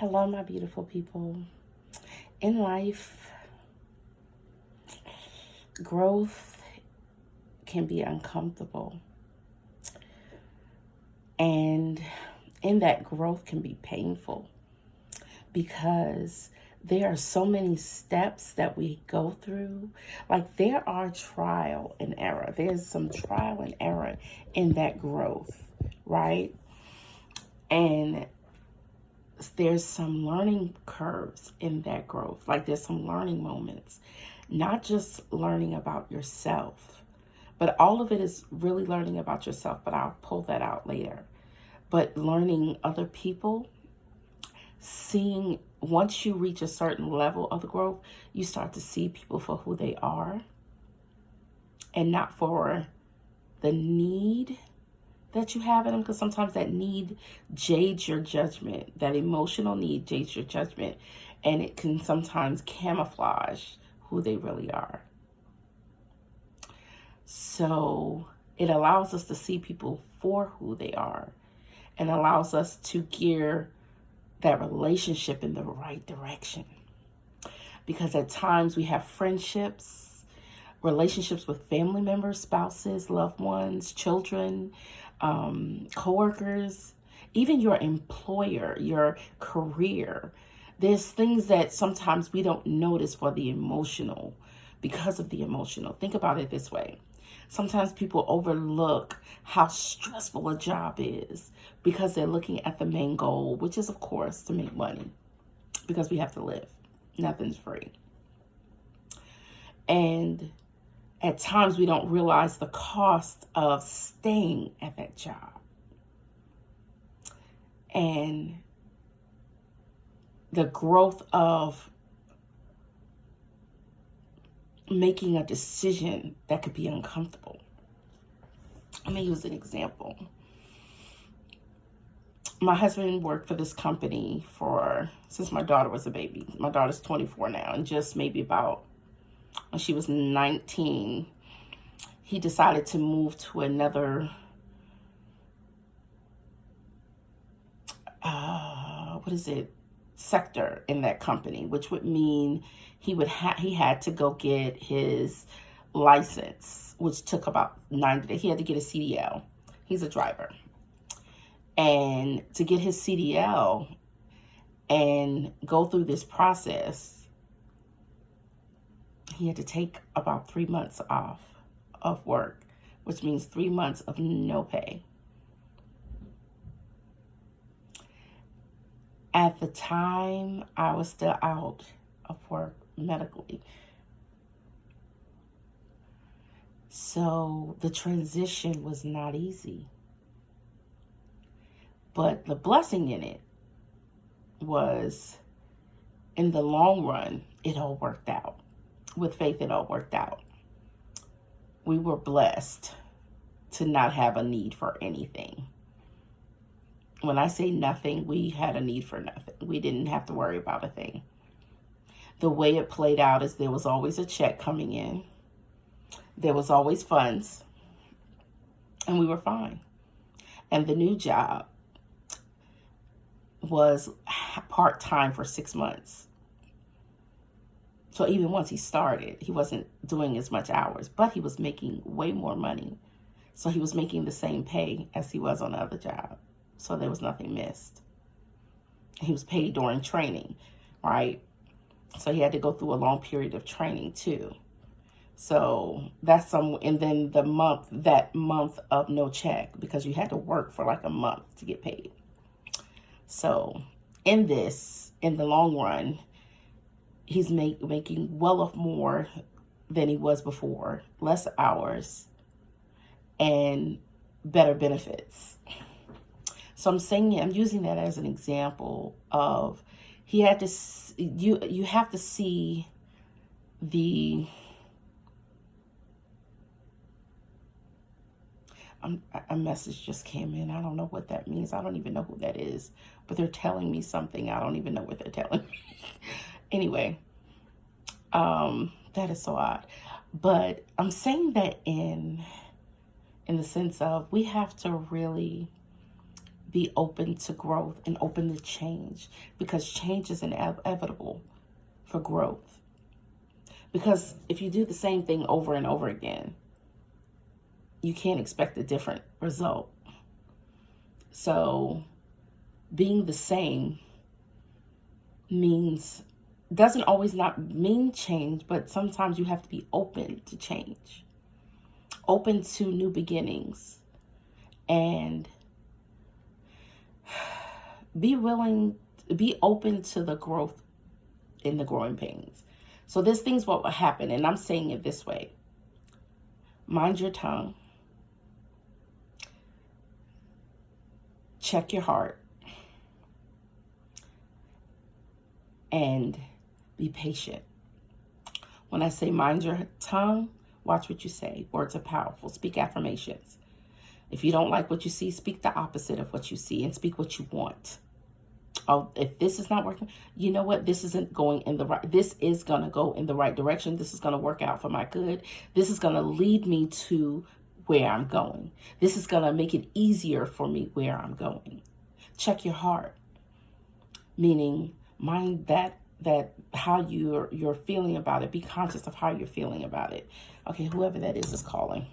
Hello, my beautiful people. In life, growth can be uncomfortable. And in that, growth can be painful because there are so many steps that we go through. Like, there are trial and error. There's some trial and error in that growth, right? And there's some learning curves in that growth. Like, there's some learning moments, not just learning about yourself, but all of it is really learning about yourself. But I'll pull that out later. But learning other people, seeing, once you reach a certain level of the growth, you start to see people for who they are and not for the need that you have in them, because sometimes that need jades your judgment. That emotional need jades your judgment, and it can sometimes camouflage who they really are. So it allows us to see people for who they are and allows us to gear that relationship in the right direction. Because at times we have friendships, relationships with family members, spouses, loved ones, children, coworkers, even your employer, your career. There's things that sometimes we don't notice for the emotional, because of the emotional. Think about it this way. Sometimes people overlook how stressful a job is because they're looking at the main goal, which is, of course, to make money, because we have to live. Nothing's free. And at times we don't realize the cost of staying at that job and the growth of making a decision that could be uncomfortable. Let me use an example. My husband worked for this company since my daughter was a baby. My daughter's 24 now, and just maybe about when she was 19, he decided to move to another, sector in that company, which would mean he had to go get his license, which took about 90 days. He had to get a CDL. He's a driver. And to get his CDL and go through this process, he had to take about 3 months off of work, which means 3 months of no pay. At the time, I was still out of work medically. So the transition was not easy. But the blessing in it was, in the long run, it all worked out. With faith, it all worked out. We were blessed to not have a need for anything. When I say nothing, we had a need for nothing. We didn't have to worry about a thing. The way it played out is there was always a check coming in. There was always funds. And we were fine. And the new job was part-time for 6 months. So even once he started, he wasn't doing as much hours, but he was making way more money. So he was making the same pay as he was on the other job. So there was nothing missed. He was paid during training, right? So he had to go through a long period of training too. So and then that month of no check, because you had to work for like a month to get paid. So in the long run, he's making well off more than he was before, less hours and better benefits. So I'm using that as an example of you have to see a message just came in. I don't know what that means. I don't even know who that is, but they're telling me something. I don't even know what they're telling me. Anyway, that is so odd. But I'm saying that in the sense of we have to really be open to growth and open to change, because change is inevitable for growth. Because if you do the same thing over and over again, you can't expect a different result. So being the same doesn't always not mean change, but sometimes you have to be open to change, open to new beginnings, and be open to the growth in the growing pains. So there's things what will happen, and I'm saying it this way. Mind your tongue. Check your heart. And be patient. When I say mind your tongue, watch what you say. Words are powerful. Speak affirmations. If you don't like what you see, speak the opposite of what you see and speak what you want. Oh, if this is not working, you know what? This is going to go in the right direction. This is going to work out for my good. This is going to lead me to where I'm going. This is going to make it easier for me where I'm going. Check your heart, meaning mind that how you're feeling about it. Be conscious of how you're feeling about it. Okay, whoever that is calling.